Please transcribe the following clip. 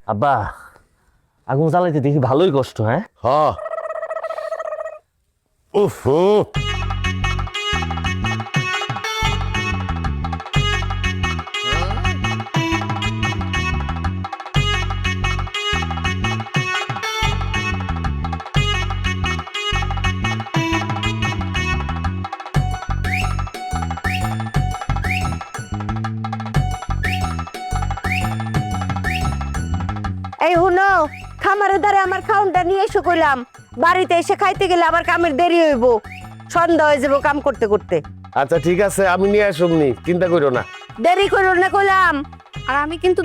আব্বা আগুন জ্বালাইতে দেখি ভালোই কষ্ট। হ্যাঁ হ উফ এই হুনো, খামারের দ্বারে আমার খাউনটা নিয়ে এসে কইলাম, বাড়িতে এসে খাইতে গেলে আমার কামের দেরি হইব, সন্ধ্যা হয়ে যাবো কাম করতে করতে। আচ্ছা ঠিক আছে, আমি নিয়ে আসুমনি, চিন্তা করো না। দেরি করো না কইলাম। আর আমি কিন্তু